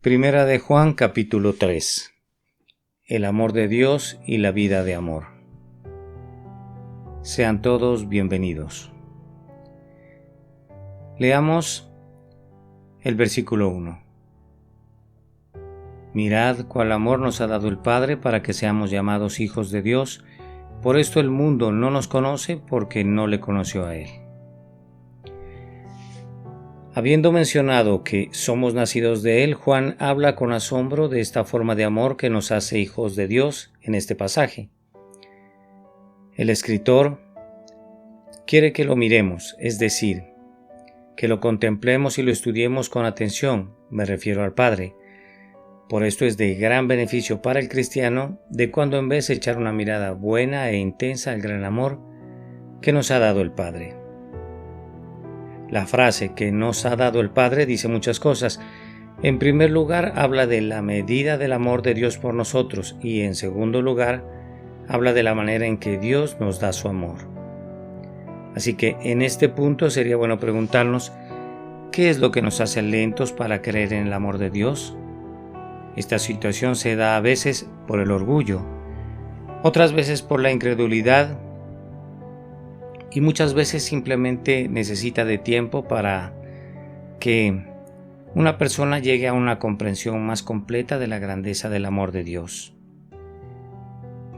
Primera de Juan, capítulo 3. El amor de Dios y la vida de amor. Sean todos bienvenidos. Leamos el versículo 1. Mirad cuál amor nos ha dado el Padre para que seamos llamados hijos de Dios. Por esto el mundo no nos conoce porque no le conoció a Él. Habiendo mencionado que somos nacidos de Él, Juan habla con asombro de esta forma de amor que nos hace hijos de Dios en este pasaje. El escritor quiere que lo miremos, es decir, que lo contemplemos y lo estudiemos con atención, me refiero al Padre. Por esto es de gran beneficio para el cristiano de cuando en vez de echar una mirada buena e intensa al gran amor que nos ha dado el Padre. La frase que nos ha dado el Padre dice muchas cosas. En primer lugar, habla de la medida del amor de Dios por nosotros y en segundo lugar, habla de la manera en que Dios nos da su amor. Así que en este punto sería bueno preguntarnos, ¿qué es lo que nos hace lentos para creer en el amor de Dios? Esta situación se da a veces por el orgullo, otras veces por la incredulidad, y muchas veces simplemente necesita de tiempo para que una persona llegue a una comprensión más completa de la grandeza del amor de Dios.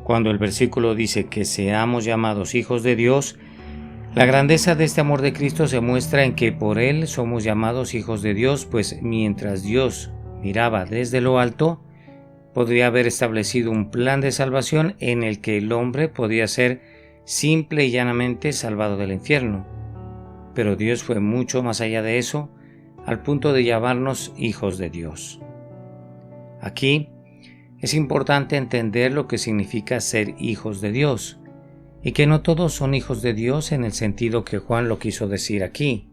Cuando el versículo dice que seamos llamados hijos de Dios, la grandeza de este amor de Cristo se muestra en que por Él somos llamados hijos de Dios, pues mientras Dios miraba desde lo alto, podría haber establecido un plan de salvación en el que el hombre podía ser simple y llanamente salvado del infierno. Pero Dios fue mucho más allá de eso, al punto de llamarnos hijos de Dios. Aquí es importante entender lo que significa ser hijos de Dios, y que no todos son hijos de Dios en el sentido que Juan lo quiso decir aquí,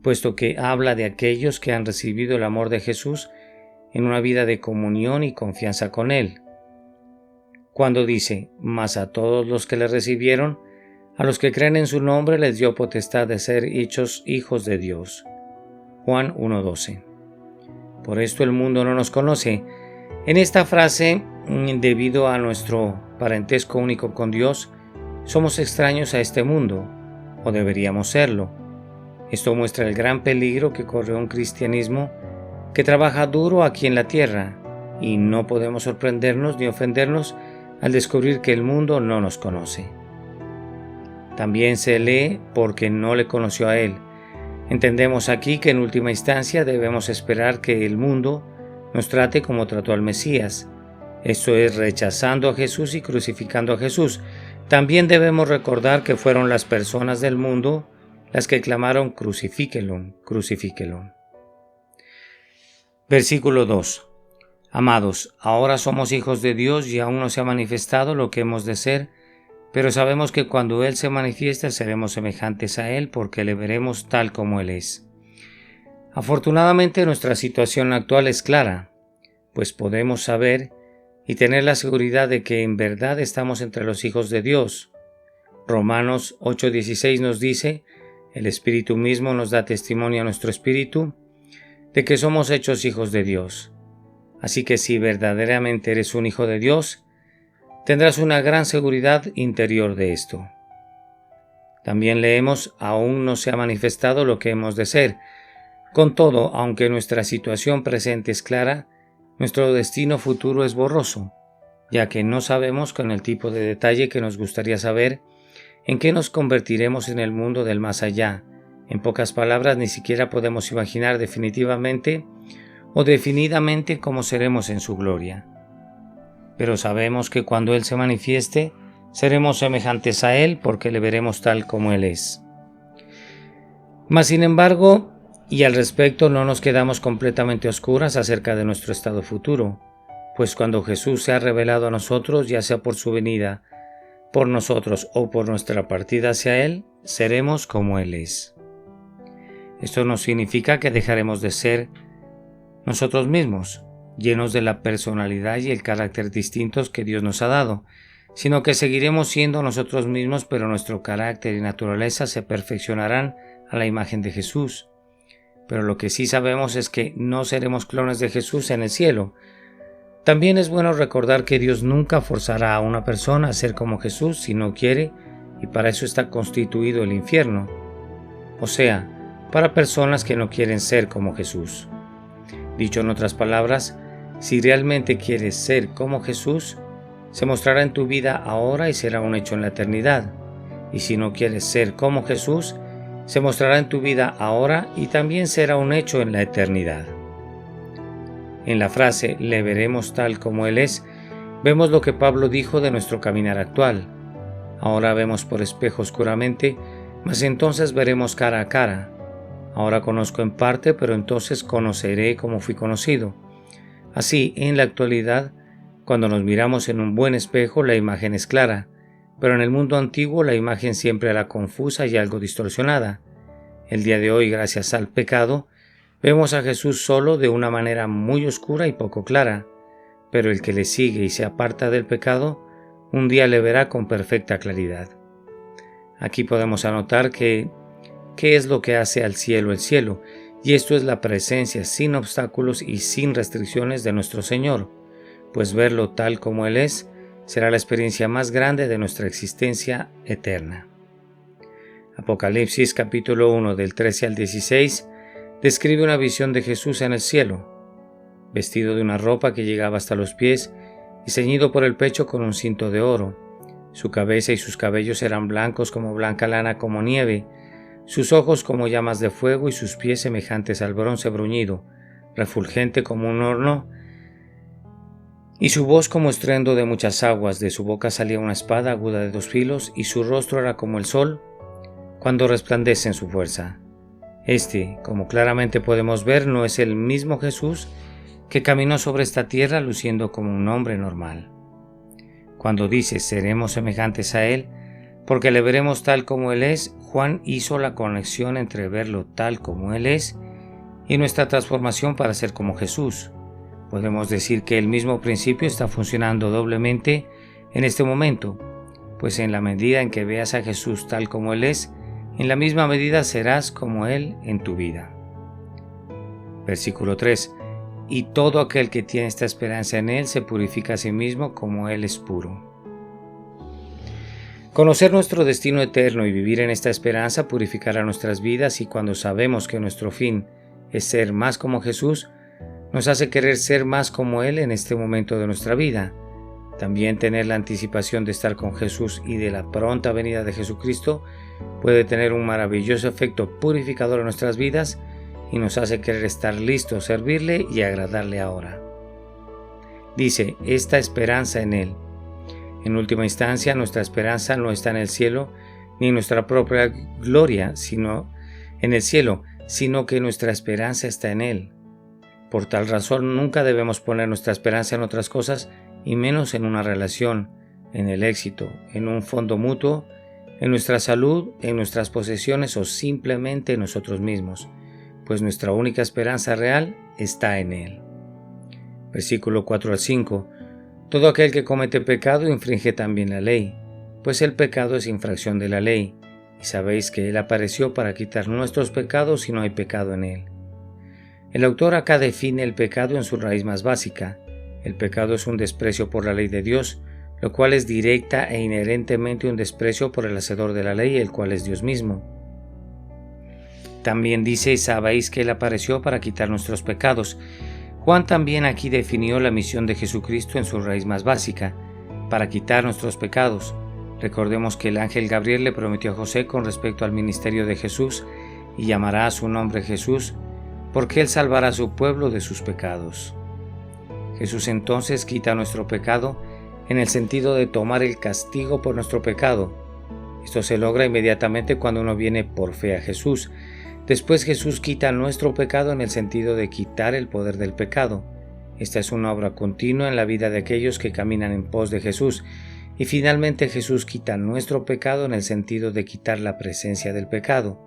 puesto que habla de aquellos que han recibido el amor de Jesús en una vida de comunión y confianza con Él. Cuando dice, mas a todos los que le recibieron, a los que creen en su nombre les dio potestad de ser hechos hijos de Dios. Juan 1:12. Por esto el mundo no nos conoce. En esta frase, debido a nuestro parentesco único con Dios, somos extraños a este mundo, o deberíamos serlo. Esto muestra el gran peligro que corre un cristianismo que trabaja duro aquí en la tierra, y no podemos sorprendernos ni ofendernos al descubrir que el mundo no nos conoce. También se lee porque no le conoció a Él. Entendemos aquí que en última instancia debemos esperar que el mundo nos trate como trató al Mesías, esto es, rechazando a Jesús y crucificando a Jesús. También debemos recordar que fueron las personas del mundo las que clamaron crucifíquelo, crucifíquelo. Versículo 2. Amados, ahora somos hijos de Dios y aún no se ha manifestado lo que hemos de ser, pero sabemos que cuando Él se manifieste seremos semejantes a Él porque le veremos tal como Él es. Afortunadamente nuestra situación actual es clara, pues podemos saber y tener la seguridad de que en verdad estamos entre los hijos de Dios. Romanos 8:16 nos dice, el Espíritu mismo nos da testimonio a nuestro espíritu de que somos hechos hijos de Dios. Así que si verdaderamente eres un hijo de Dios, tendrás una gran seguridad interior de esto. También leemos, aún no se ha manifestado lo que hemos de ser. Con todo, aunque nuestra situación presente es clara, nuestro destino futuro es borroso, ya que no sabemos con el tipo de detalle que nos gustaría saber en qué nos convertiremos en el mundo del más allá. En pocas palabras, ni siquiera podemos imaginar definitivamente o definidamente cómo seremos en su gloria. Pero sabemos que cuando Él se manifieste, seremos semejantes a Él porque le veremos tal como Él es. Mas sin embargo, y al respecto no nos quedamos completamente oscuras acerca de nuestro estado futuro, pues cuando Jesús se ha revelado a nosotros, ya sea por su venida, por nosotros o por nuestra partida hacia Él, seremos como Él es. Esto no significa que dejaremos de ser nosotros mismos, llenos de la personalidad y el carácter distintos que Dios nos ha dado, sino que seguiremos siendo nosotros mismos, pero nuestro carácter y naturaleza se perfeccionarán a la imagen de Jesús. pero lo que sí sabemos es que no seremos clones de Jesús en el cielo. También es bueno recordar que Dios nunca forzará a una persona a ser como Jesús si no quiere, y para eso está constituido el infierno. O sea, para personas que no quieren ser como Jesús. Dicho en otras palabras, si realmente quieres ser como Jesús, se mostrará en tu vida ahora y será un hecho en la eternidad. Y si no quieres ser como Jesús, se mostrará en tu vida ahora y también será un hecho en la eternidad. En la frase «le veremos tal como Él es», vemos lo que Pablo dijo de nuestro caminar actual. Ahora vemos por espejo oscuramente, mas entonces veremos cara a cara. Ahora conozco en parte, pero entonces conoceré como fui conocido. Así, en la actualidad, cuando nos miramos en un buen espejo, la imagen es clara, pero en el mundo antiguo la imagen siempre era confusa y algo distorsionada. El día de hoy, gracias al pecado, vemos a Jesús solo de una manera muy oscura y poco clara, pero el que le sigue y se aparta del pecado, un día le verá con perfecta claridad. Aquí podemos anotar ¿qué es lo que hace al cielo el cielo? Y esto es la presencia sin obstáculos y sin restricciones de nuestro Señor, pues verlo tal como Él es será la experiencia más grande de nuestra existencia eterna. Apocalipsis capítulo 1 del 13 al 16 describe una visión de Jesús en el cielo, vestido de una ropa que llegaba hasta los pies y ceñido por el pecho con un cinto de oro. Su cabeza y sus cabellos eran blancos como blanca lana como nieve, sus ojos como llamas de fuego y sus pies semejantes al bronce bruñido, refulgente como un horno, y su voz como estruendo de muchas aguas. De su boca salía una espada aguda de 2 filos, y su rostro era como el sol cuando resplandece en su fuerza. Este, como claramente podemos ver, no es el mismo Jesús que caminó sobre esta tierra luciendo como un hombre normal. Cuando dice seremos semejantes a Él, porque le veremos tal como Él es, Juan hizo la conexión entre verlo tal como Él es y nuestra transformación para ser como Jesús. Podemos decir que el mismo principio está funcionando doblemente en este momento, pues en la medida en que veas a Jesús tal como Él es, en la misma medida serás como Él en tu vida. Versículo 3. Y todo aquel que tiene esta esperanza en Él se purifica a sí mismo como Él es puro. Conocer nuestro destino eterno y vivir en esta esperanza purificará nuestras vidas, y cuando sabemos que nuestro fin es ser más como Jesús, nos hace querer ser más como Él en este momento de nuestra vida. También tener la anticipación de estar con Jesús y de la pronta venida de Jesucristo puede tener un maravilloso efecto purificador en nuestras vidas y nos hace querer estar listos, servirle y agradarle ahora. Dice, esta esperanza en Él. En última instancia, nuestra esperanza no está en el cielo ni en nuestra propia gloria, sino en el cielo, sino que nuestra esperanza está en Él. Por tal razón, nunca debemos poner nuestra esperanza en otras cosas, y menos en una relación, en el éxito, en un fondo mutuo, en nuestra salud, en nuestras posesiones o simplemente en nosotros mismos, pues nuestra única esperanza real está en Él. Versículo 4 al 5. Todo aquel que comete pecado infringe también la ley, pues el pecado es infracción de la ley, y sabéis que Él apareció para quitar nuestros pecados y no hay pecado en Él. El autor acá define el pecado en su raíz más básica. El pecado es un desprecio por la ley de Dios, lo cual es directa e inherentemente un desprecio por el hacedor de la ley, el cual es Dios mismo. También dice, sabéis que Él apareció para quitar nuestros pecados. Juan también aquí definió la misión de Jesucristo en su raíz más básica, para quitar nuestros pecados. Recordemos que el ángel Gabriel le prometió a José con respecto al ministerio de Jesús, y llamará a su nombre Jesús, porque Él salvará a su pueblo de sus pecados. Jesús entonces quita nuestro pecado en el sentido de tomar el castigo por nuestro pecado. Esto se logra inmediatamente cuando uno viene por fe a Jesús. Después Jesús quita nuestro pecado en el sentido de quitar el poder del pecado. Esta es una obra continua en la vida de aquellos que caminan en pos de Jesús. Y finalmente Jesús quita nuestro pecado en el sentido de quitar la presencia del pecado.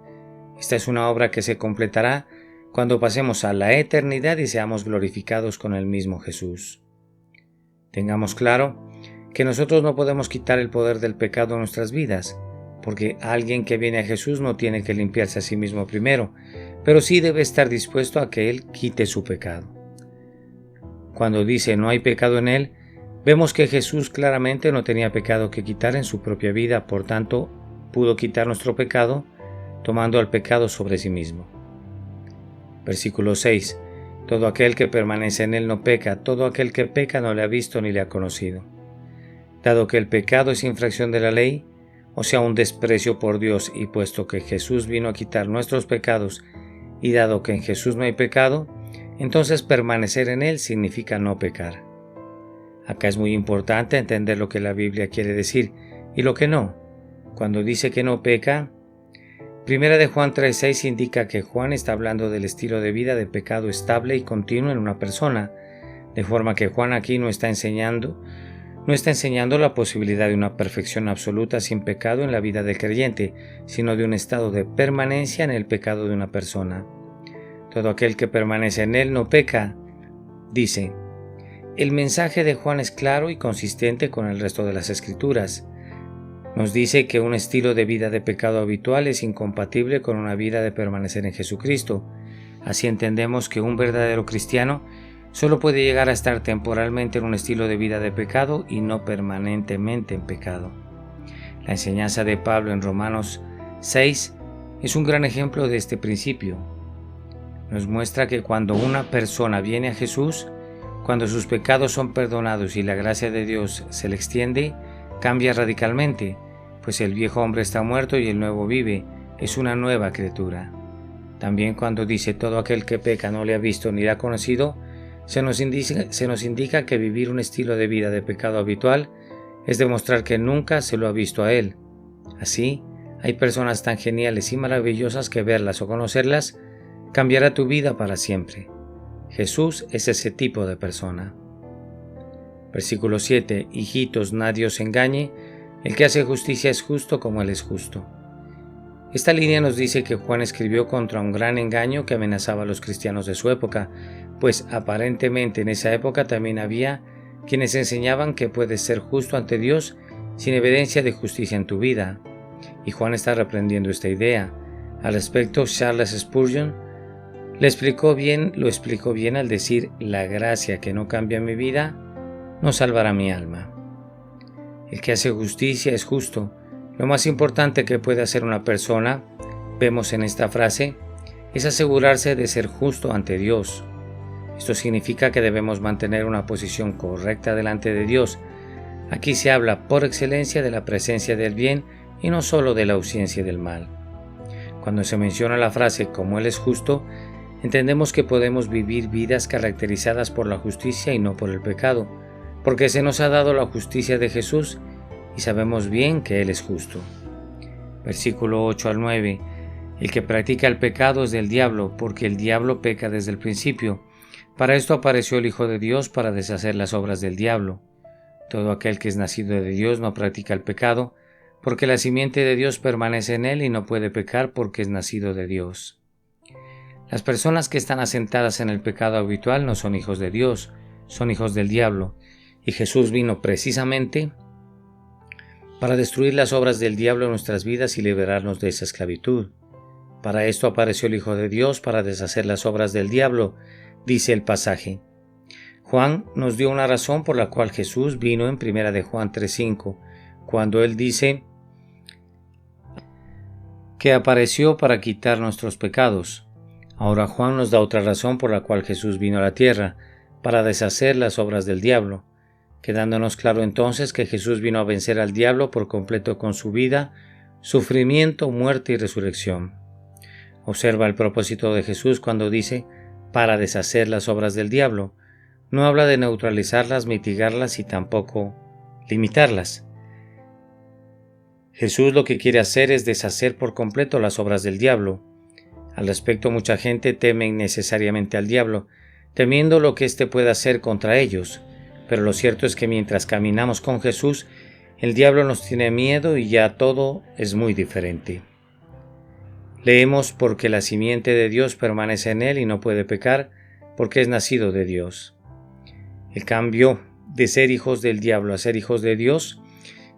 Esta es una obra que se completará cuando pasemos a la eternidad y seamos glorificados con el mismo Jesús. Tengamos claro que nosotros no podemos quitar el poder del pecado en nuestras vidas, porque alguien que viene a Jesús no tiene que limpiarse a sí mismo primero, pero sí debe estar dispuesto a que Él quite su pecado. Cuando dice no hay pecado en Él, vemos que Jesús claramente no tenía pecado que quitar en su propia vida, por tanto, pudo quitar nuestro pecado tomando el pecado sobre sí mismo. Versículo 6. Todo aquel que permanece en Él no peca, todo aquel que peca no le ha visto ni le ha conocido. Dado que el pecado es infracción de la ley, o sea, un desprecio por Dios, y puesto que Jesús vino a quitar nuestros pecados, y dado que en Jesús no hay pecado, entonces permanecer en Él significa no pecar. Acá es muy importante entender lo que la Biblia quiere decir y lo que no. Cuando dice que no peca, 1 de Juan 3:6 indica que Juan está hablando del estilo de vida de pecado estable y continuo en una persona, de forma que Juan aquí no está enseñando la posibilidad de una perfección absoluta sin pecado en la vida del creyente, sino de un estado de permanencia en el pecado de una persona. Todo aquel que permanece en Él no peca, dice. El mensaje de Juan es claro y consistente con el resto de las Escrituras. Nos dice que un estilo de vida de pecado habitual es incompatible con una vida de permanecer en Jesucristo. Así entendemos que un verdadero cristiano solo puede llegar a estar temporalmente en un estilo de vida de pecado y no permanentemente en pecado. La enseñanza de Pablo en Romanos 6 es un gran ejemplo de este principio. Nos muestra que cuando una persona viene a Jesús, cuando sus pecados son perdonados y la gracia de Dios se le extiende, cambia radicalmente, pues el viejo hombre está muerto y el nuevo vive, es una nueva criatura. También cuando dice todo aquel que peca no le ha visto ni le ha conocido, se nos indica que vivir un estilo de vida de pecado habitual es demostrar que nunca se lo ha visto a Él. Así, hay personas tan geniales y maravillosas que verlas o conocerlas cambiará tu vida para siempre. Jesús es ese tipo de persona. Versículo 7. Hijitos, nadie os engañe, el que hace justicia es justo como Él es justo. Esta línea nos dice que Juan escribió contra un gran engaño que amenazaba a los cristianos de su época, pues aparentemente en esa época también había quienes enseñaban que puedes ser justo ante Dios sin evidencia de justicia en tu vida. Y Juan está reprendiendo esta idea. Al respecto, Charles Spurgeon lo explicó bien al decir: la gracia que no cambia mi vida no salvará mi alma. El que hace justicia es justo. Lo más importante que puede hacer una persona, vemos en esta frase, es asegurarse de ser justo ante Dios. Esto significa que debemos mantener una posición correcta delante de Dios. Aquí se habla por excelencia de la presencia del bien y no solo de la ausencia del mal. Cuando se menciona la frase como Él es justo, entendemos que podemos vivir vidas caracterizadas por la justicia y no por el pecado, porque se nos ha dado la justicia de Jesús y sabemos bien que Él es justo. Versículo 8 al 9. El que practica el pecado es del diablo, porque el diablo peca desde el principio. Para esto apareció el Hijo de Dios, para deshacer las obras del diablo. Todo aquel que es nacido de Dios no practica el pecado, porque la simiente de Dios permanece en él y no puede pecar porque es nacido de Dios. Las personas que están asentadas en el pecado habitual no son hijos de Dios, son hijos del diablo, y Jesús vino precisamente para destruir las obras del diablo en nuestras vidas y liberarnos de esa esclavitud. Para esto apareció el Hijo de Dios, para deshacer las obras del diablo, dice el pasaje. Juan nos dio una razón por la cual Jesús vino en 1 de Juan 3:5, cuando él dice que apareció para quitar nuestros pecados. Ahora Juan nos da otra razón por la cual Jesús vino a la tierra, para deshacer las obras del diablo, quedándonos claro entonces que Jesús vino a vencer al diablo por completo con su vida, sufrimiento, muerte y resurrección. Observa el propósito de Jesús cuando dice para deshacer las obras del diablo. No habla de neutralizarlas, mitigarlas y tampoco limitarlas. Jesús lo que quiere hacer es deshacer por completo las obras del diablo. Al respecto, mucha gente teme innecesariamente al diablo, temiendo lo que éste pueda hacer contra ellos. Pero lo cierto es que mientras caminamos con Jesús, el diablo nos tiene miedo y ya todo es muy diferente. Leemos porque la simiente de Dios permanece en él y no puede pecar porque es nacido de Dios. El cambio de ser hijos del diablo a ser hijos de Dios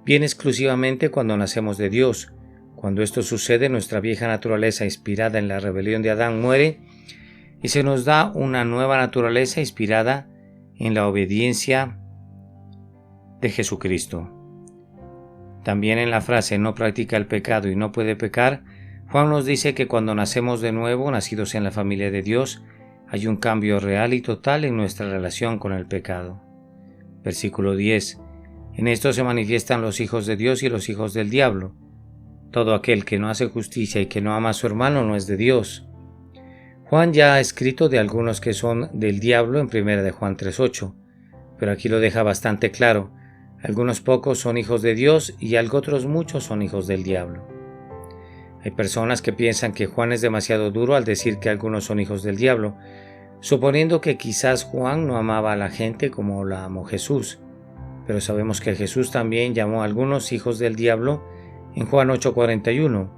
viene exclusivamente cuando nacemos de Dios, Cuando esto sucede, nuestra vieja naturaleza inspirada en la rebelión de Adán muere y se nos da una nueva naturaleza inspirada en la obediencia de Jesucristo. También en la frase no practica el pecado y no puede pecar, Juan nos dice que cuando nacemos de nuevo, nacidos en la familia de Dios, hay un cambio real y total en nuestra relación con el pecado. Versículo 10. En esto se manifiestan los hijos de Dios y los hijos del diablo. Todo aquel que no hace justicia y que no ama a su hermano no es de Dios. Juan ya ha escrito de algunos que son del diablo en 1 de Juan 3:8, pero aquí lo deja bastante claro. Algunos pocos son hijos de Dios y algo otros muchos son hijos del diablo. Hay personas que piensan que Juan es demasiado duro al decir que algunos son hijos del diablo, suponiendo que quizás Juan no amaba a la gente como la amó Jesús. Pero sabemos que Jesús también llamó a algunos hijos del diablo en Juan 8:41.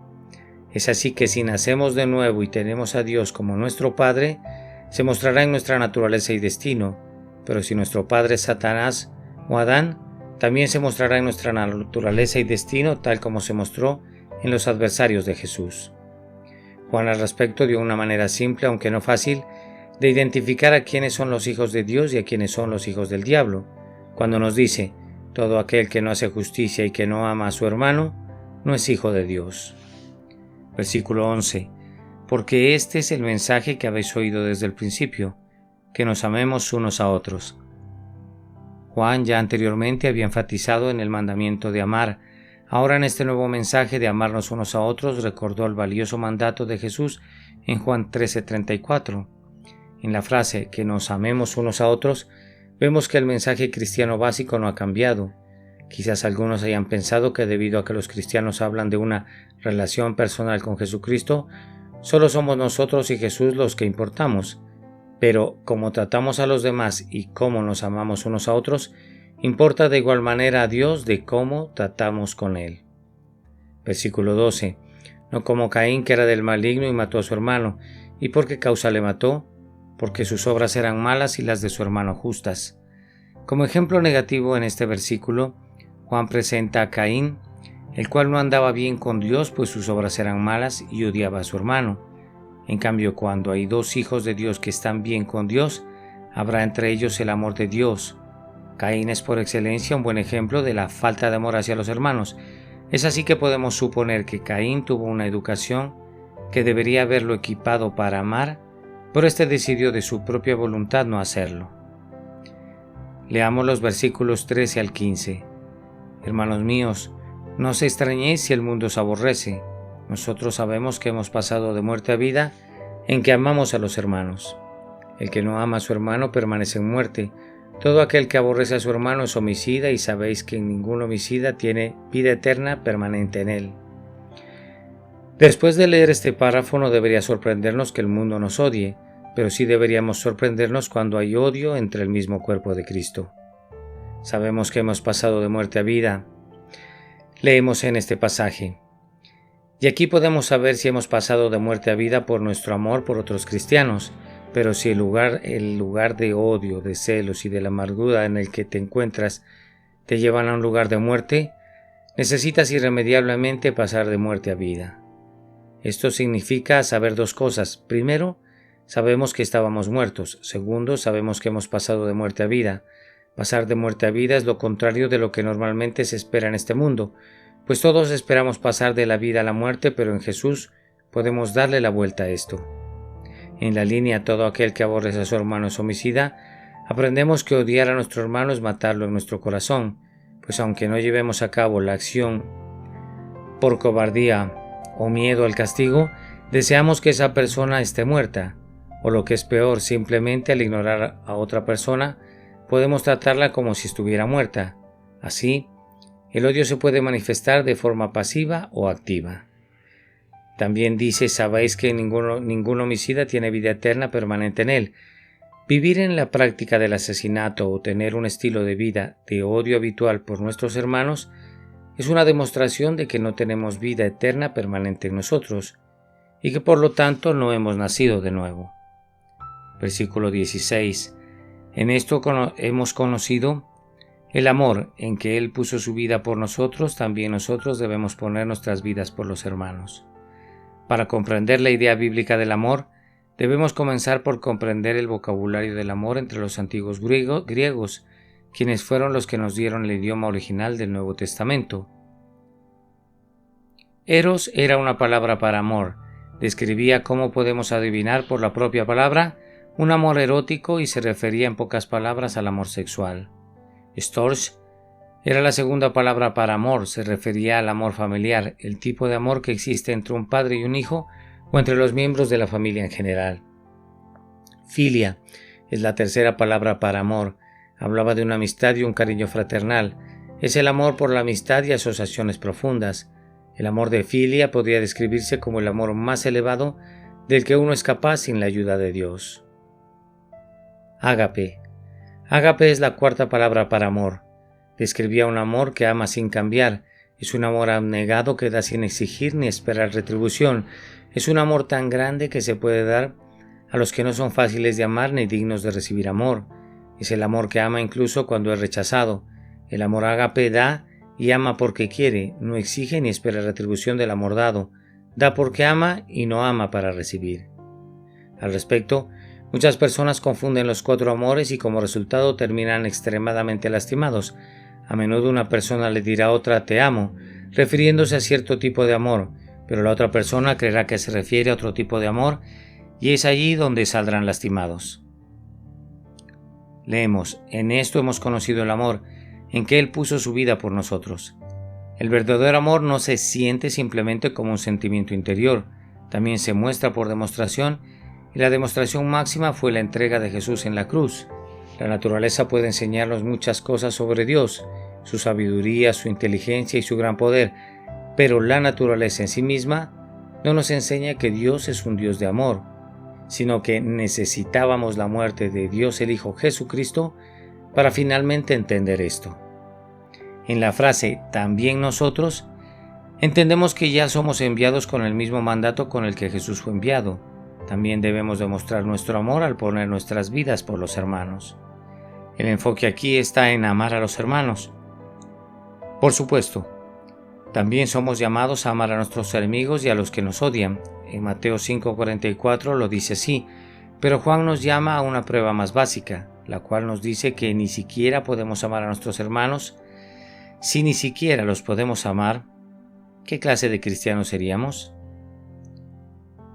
Es así que si nacemos de nuevo y tenemos a Dios como nuestro Padre, se mostrará en nuestra naturaleza y destino, pero si nuestro padre es Satanás o Adán, también se mostrará en nuestra naturaleza y destino tal como se mostró en los adversarios de Jesús. Juan al respecto dio una manera simple, aunque no fácil, de identificar a quiénes son los hijos de Dios y a quiénes son los hijos del diablo, cuando nos dice, todo aquel que no hace justicia y que no ama a su hermano, no es hijo de Dios. Versículo 11. Porque este es el mensaje que habéis oído desde el principio, que nos amemos unos a otros. Juan ya anteriormente había enfatizado en el mandamiento de amar. Ahora en este nuevo mensaje de amarnos unos a otros recordó el valioso mandato de Jesús en Juan 13:34. En la frase que nos amemos unos a otros, vemos que el mensaje cristiano básico no ha cambiado. Quizás algunos hayan pensado que debido a que los cristianos hablan de una relación personal con Jesucristo, solo somos nosotros y Jesús los que importamos. Pero cómo tratamos a los demás y cómo nos amamos unos a otros, importa de igual manera a Dios de cómo tratamos con Él. Versículo 12. No como Caín, que era del maligno y mató a su hermano. ¿Y por qué causa le mató? Porque sus obras eran malas y las de su hermano justas. Como ejemplo negativo en este versículo, Juan presenta a Caín, el cual no andaba bien con Dios, pues sus obras eran malas y odiaba a su hermano. En cambio, cuando hay dos hijos de Dios que están bien con Dios, habrá entre ellos el amor de Dios. Caín es por excelencia un buen ejemplo de la falta de amor hacia los hermanos. Es así que podemos suponer que Caín tuvo una educación que debería haberlo equipado para amar, pero éste decidió de su propia voluntad no hacerlo. Leamos los versículos 13 al 15. Hermanos míos, no os extrañéis si el mundo os aborrece. Nosotros sabemos que hemos pasado de muerte a vida en que amamos a los hermanos. El que no ama a su hermano permanece en muerte. Todo aquel que aborrece a su hermano es homicida, y sabéis que ningún homicida tiene vida eterna permanente en él. Después de leer este párrafo no debería sorprendernos que el mundo nos odie, pero sí deberíamos sorprendernos cuando hay odio entre el mismo cuerpo de Cristo. Sabemos que hemos pasado de muerte a vida. Leemos en este pasaje. Y aquí podemos saber si hemos pasado de muerte a vida por nuestro amor por otros cristianos, pero si el lugar de odio, de celos y de la amargura en el que te encuentras te llevan a un lugar de muerte, necesitas irremediablemente pasar de muerte a vida. Esto significa saber dos cosas. Primero, sabemos que estábamos muertos. Segundo, sabemos que hemos pasado de muerte a vida. Pasar de muerte a vida es lo contrario de lo que normalmente se espera en este mundo, pues todos esperamos pasar de la vida a la muerte, pero en Jesús podemos darle la vuelta a esto. En la línea todo aquel que aborrece a su hermano es homicida, aprendemos que odiar a nuestro hermano es matarlo en nuestro corazón, pues aunque no llevemos a cabo la acción por cobardía o miedo al castigo, deseamos que esa persona esté muerta, o lo que es peor, simplemente al ignorar a otra persona, podemos tratarla como si estuviera muerta. Así, el odio se puede manifestar de forma pasiva o activa. También dice, sabéis que ningún homicida tiene vida eterna permanente en él. Vivir en la práctica del asesinato o tener un estilo de vida de odio habitual por nuestros hermanos es una demostración de que no tenemos vida eterna permanente en nosotros y que por lo tanto no hemos nacido de nuevo. Versículo 16. En esto hemos conocido El amor en que Él puso su vida por nosotros, también nosotros debemos poner nuestras vidas por los hermanos. Para comprender la idea bíblica del amor, debemos comenzar por comprender el vocabulario del amor entre los antiguos griegos, quienes fueron los que nos dieron el idioma original del Nuevo Testamento. Eros era una palabra para amor. Describía, como podemos adivinar por la propia palabra, un amor erótico y se refería en pocas palabras al amor sexual. Storge era la segunda palabra para amor, se refería al amor familiar, el tipo de amor que existe entre un padre y un hijo o entre los miembros de la familia en general. Filia es la tercera palabra para amor, hablaba de una amistad y un cariño fraternal, es el amor por la amistad y asociaciones profundas. El amor de filia podría describirse como el amor más elevado del que uno es capaz sin la ayuda de Dios. Ágape. Ágape es la cuarta palabra para amor. Describía un amor que ama sin cambiar. Es un amor abnegado que da sin exigir ni esperar retribución. Es un amor tan grande que se puede dar a los que no son fáciles de amar ni dignos de recibir amor. Es el amor que ama incluso cuando es rechazado. El amor ágape da y ama porque quiere, no exige ni espera retribución del amor dado. Da porque ama y no ama para recibir. Al respecto, muchas personas confunden los cuatro amores y como resultado terminan extremadamente lastimados. A menudo una persona le dirá a otra te amo, refiriéndose a cierto tipo de amor, pero la otra persona creerá que se refiere a otro tipo de amor y es allí donde saldrán lastimados. Leemos, en esto hemos conocido el amor, en que Él puso su vida por nosotros. El verdadero amor no se siente simplemente como un sentimiento interior, también se muestra por demostración, y la demostración máxima fue la entrega de Jesús en la cruz. La naturaleza puede enseñarnos muchas cosas sobre Dios, su sabiduría, su inteligencia y su gran poder, pero la naturaleza en sí misma no nos enseña que Dios es un Dios de amor, sino que necesitábamos la muerte de Dios el Hijo Jesucristo para finalmente entender esto. En la frase «también nosotros» entendemos que ya somos enviados con el mismo mandato con el que Jesús fue enviado. También debemos demostrar nuestro amor al poner nuestras vidas por los hermanos. El enfoque aquí está en amar a los hermanos. Por supuesto, también somos llamados a amar a nuestros enemigos y a los que nos odian. En Mateo 5:44 lo dice así, pero Juan nos llama a una prueba más básica, la cual nos dice que ni siquiera podemos amar a nuestros hermanos. Si ni siquiera los podemos amar, ¿qué clase de cristianos seríamos?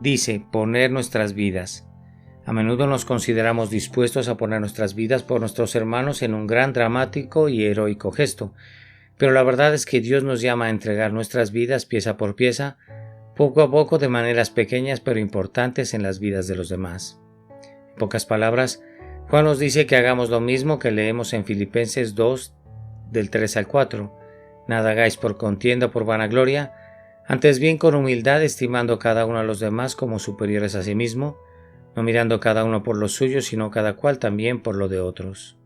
Dice, poner nuestras vidas. A menudo nos consideramos dispuestos a poner nuestras vidas por nuestros hermanos en un gran, dramático y heroico gesto, pero la verdad es que Dios nos llama a entregar nuestras vidas pieza por pieza, poco a poco de maneras pequeñas pero importantes en las vidas de los demás. En pocas palabras, Juan nos dice que hagamos lo mismo que leemos en Filipenses 2, del 3 al 4. Nada hagáis por contienda o por vanagloria, antes bien con humildad estimando cada uno a los demás como superiores a sí mismo, no mirando cada uno por lo suyo, sino cada cual también por lo de otros.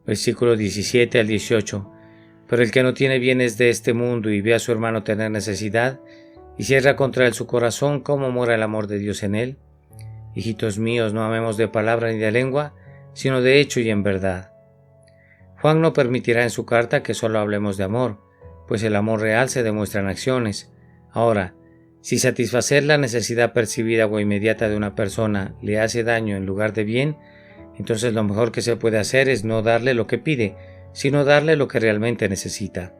Versículo 17 al 18. Pero el que no tiene bienes de este mundo y ve a su hermano tener necesidad, y cierra contra él su corazón, ¿cómo mora el amor de Dios en él? Hijitos míos, no amemos de palabra ni de lengua, sino de hecho y en verdad. Juan no permitirá en su carta que solo hablemos de amor, pues el amor real se demuestra en acciones. Ahora, si satisfacer la necesidad percibida o inmediata de una persona le hace daño en lugar de bien, entonces lo mejor que se puede hacer es no darle lo que pide, sino darle lo que realmente necesita.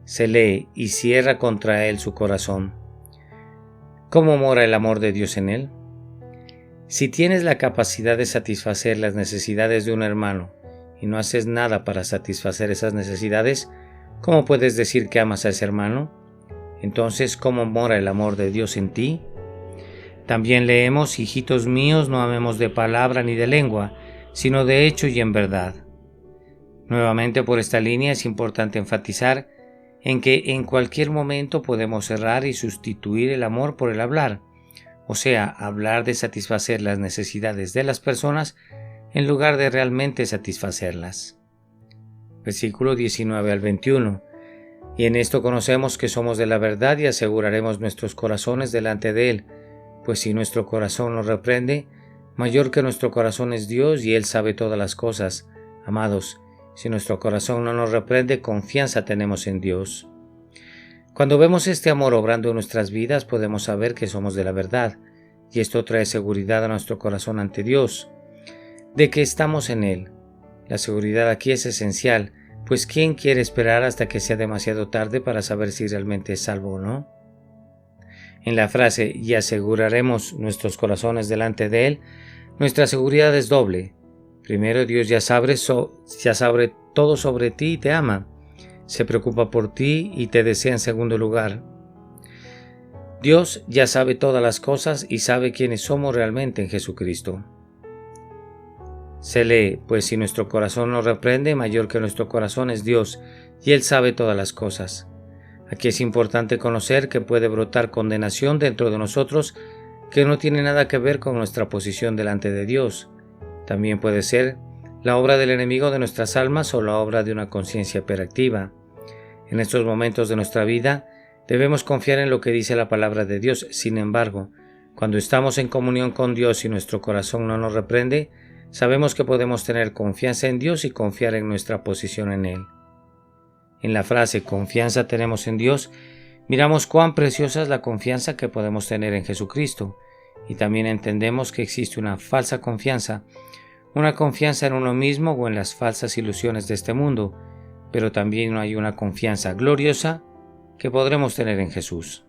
Se lee y cierra contra él su corazón. ¿Cómo mora el amor de Dios en él? Si tienes la capacidad de satisfacer las necesidades de un hermano y no haces nada para satisfacer esas necesidades, ¿cómo puedes decir que amas a ese hermano? Entonces, ¿cómo mora el amor de Dios en ti? También leemos, hijitos míos, no amemos de palabra ni de lengua, sino de hecho y en verdad. Nuevamente por esta línea es importante enfatizar en que en cualquier momento podemos errar y sustituir el amor por el hablar, o sea, hablar de satisfacer las necesidades de las personas en lugar de realmente satisfacerlas. Versículo 19 al 21. Y en esto conocemos que somos de la verdad y aseguraremos nuestros corazones delante de Él, pues si nuestro corazón nos reprende, mayor que nuestro corazón es Dios y Él sabe todas las cosas. Amados, Si nuestro corazón no nos reprende, confianza tenemos en Dios. Cuando vemos este amor obrando en nuestras vidas, podemos saber que somos de la verdad, y esto trae seguridad a nuestro corazón ante Dios, de que estamos en Él. La seguridad aquí es esencial, pues ¿quién quiere esperar hasta que sea demasiado tarde para saber si realmente es salvo o no? En la frase «y aseguraremos nuestros corazones delante de Él», nuestra seguridad es doble. Primero, Dios ya sabe todo sobre ti y te ama. Se preocupa por ti y te desea en segundo lugar. Dios ya sabe todas las cosas y sabe quiénes somos realmente en Jesucristo. Se lee, pues si nuestro corazón nos reprende, mayor que nuestro corazón es Dios, y Él sabe todas las cosas. Aquí es importante conocer que puede brotar condenación dentro de nosotros que no tiene nada que ver con nuestra posición delante de Dios. También puede ser la obra del enemigo de nuestras almas o la obra de una conciencia hiperactiva. En estos momentos de nuestra vida debemos confiar en lo que dice la palabra de Dios. Sin embargo, cuando estamos en comunión con Dios y nuestro corazón no nos reprende, sabemos que podemos tener confianza en Dios y confiar en nuestra posición en Él. En la frase «confianza tenemos en Dios», miramos cuán preciosa es la confianza que podemos tener en Jesucristo, y también entendemos que existe una falsa confianza, una confianza en uno mismo o en las falsas ilusiones de este mundo, pero también hay una confianza gloriosa que podremos tener en Jesús.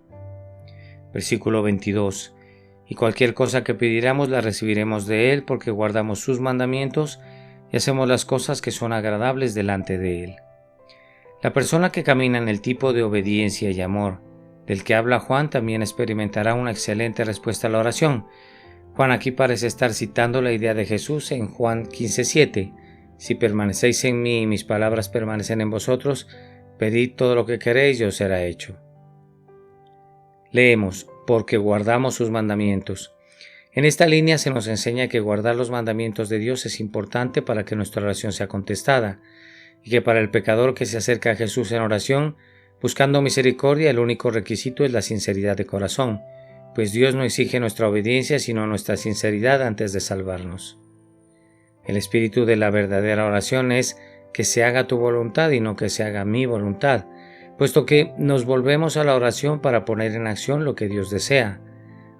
Versículo 22. Y cualquier cosa que pidiéramos la recibiremos de Él, porque guardamos sus mandamientos y hacemos las cosas que son agradables delante de Él. La persona que camina en el tipo de obediencia y amor del que habla Juan también experimentará una excelente respuesta a la oración. Juan aquí parece estar citando la idea de Jesús en Juan 15:7. Si permanecéis en mí y mis palabras permanecen en vosotros, pedid todo lo que queréis y os será hecho. Leemos, porque guardamos sus mandamientos. En esta línea se nos enseña que guardar los mandamientos de Dios es importante para que nuestra oración sea contestada, y que para el pecador que se acerca a Jesús en oración, buscando misericordia, el único requisito es la sinceridad de corazón, pues Dios no exige nuestra obediencia sino nuestra sinceridad antes de salvarnos. El espíritu de la verdadera oración es que se haga tu voluntad y no que se haga mi voluntad, puesto que nos volvemos a la oración para poner en acción lo que Dios desea,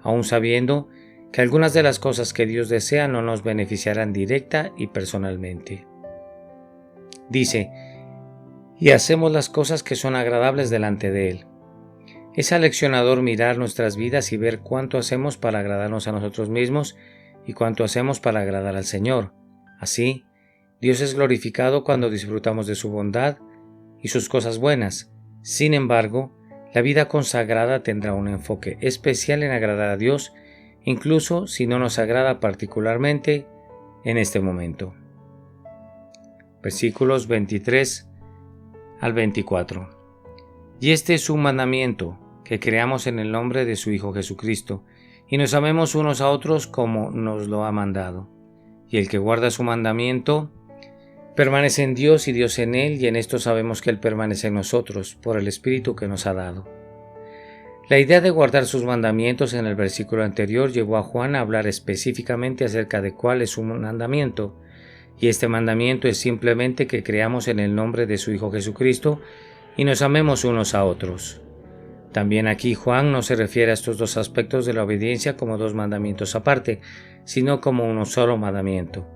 aun sabiendo que algunas de las cosas que Dios desea no nos beneficiarán directa y personalmente. Dice, y hacemos las cosas que son agradables delante de Él. Es aleccionador mirar nuestras vidas y ver cuánto hacemos para agradarnos a nosotros mismos y cuánto hacemos para agradar al Señor. Así, Dios es glorificado cuando disfrutamos de su bondad y sus cosas buenas. Sin embargo, la vida consagrada tendrá un enfoque especial en agradar a Dios, incluso si no nos agrada particularmente en este momento. Versículos 23 al 24. Y este es un mandamiento, que creamos en el nombre de su Hijo Jesucristo, y nos amemos unos a otros como nos lo ha mandado. Y el que guarda su mandamiento permanece en Dios y Dios en él, y en esto sabemos que Él permanece en nosotros, por el Espíritu que nos ha dado. La idea de guardar sus mandamientos en el versículo anterior llevó a Juan a hablar específicamente acerca de cuál es su mandamiento, y este mandamiento es simplemente que creamos en el nombre de su Hijo Jesucristo y nos amemos unos a otros. También aquí Juan no se refiere a estos dos aspectos de la obediencia como dos mandamientos aparte, sino como uno solo mandamiento.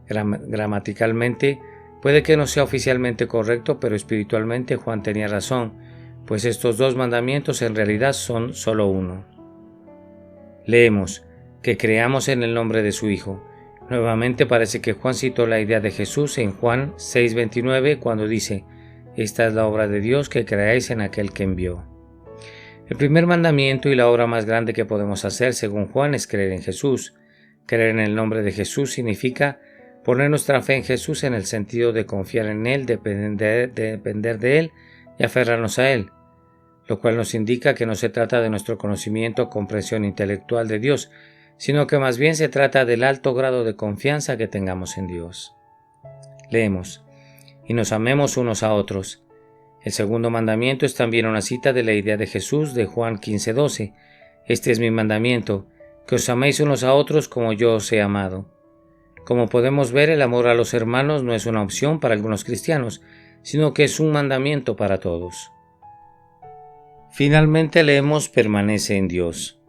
Gramaticalmente puede que no sea oficialmente correcto, pero espiritualmente Juan tenía razón, pues estos dos mandamientos en realidad son solo uno. Leemos, que creamos en el nombre de su Hijo. Nuevamente parece que Juan citó la idea de Jesús en Juan 6:29 cuando dice, esta es la obra de Dios, que creáis en aquel que envió. El primer mandamiento y la obra más grande que podemos hacer, según Juan, es creer en Jesús. Creer en el nombre de Jesús significa poner nuestra fe en Jesús en el sentido de confiar en Él, depender de Él y aferrarnos a Él, lo cual nos indica que no se trata de nuestro conocimiento o comprensión intelectual de Dios, sino que más bien se trata del alto grado de confianza que tengamos en Dios. Leemos, y nos amemos unos a otros. El segundo mandamiento es también una cita de la idea de Jesús de Juan 15:12. Este es mi mandamiento, que os améis unos a otros como yo os he amado. Como podemos ver, el amor a los hermanos no es una opción para algunos cristianos, sino que es un mandamiento para todos. Finalmente leemos permanece en Dios.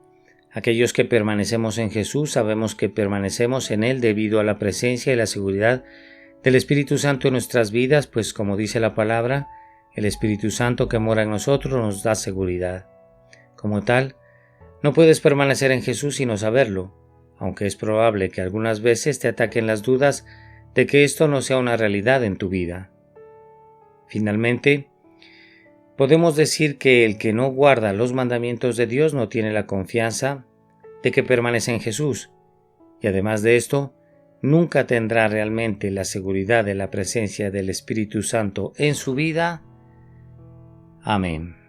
Aquellos que permanecemos en Jesús sabemos que permanecemos en Él debido a la presencia y la seguridad del Espíritu Santo en nuestras vidas, pues como dice la palabra, el Espíritu Santo que mora en nosotros nos da seguridad. Como tal, no puedes permanecer en Jesús sin saberlo, aunque es probable que algunas veces te ataquen las dudas de que esto no sea una realidad en tu vida. Finalmente, podemos decir que el que no guarda los mandamientos de Dios no tiene la confianza de que permanece en Jesús, y además de esto, nunca tendrá realmente la seguridad de la presencia del Espíritu Santo en su vida. Amén.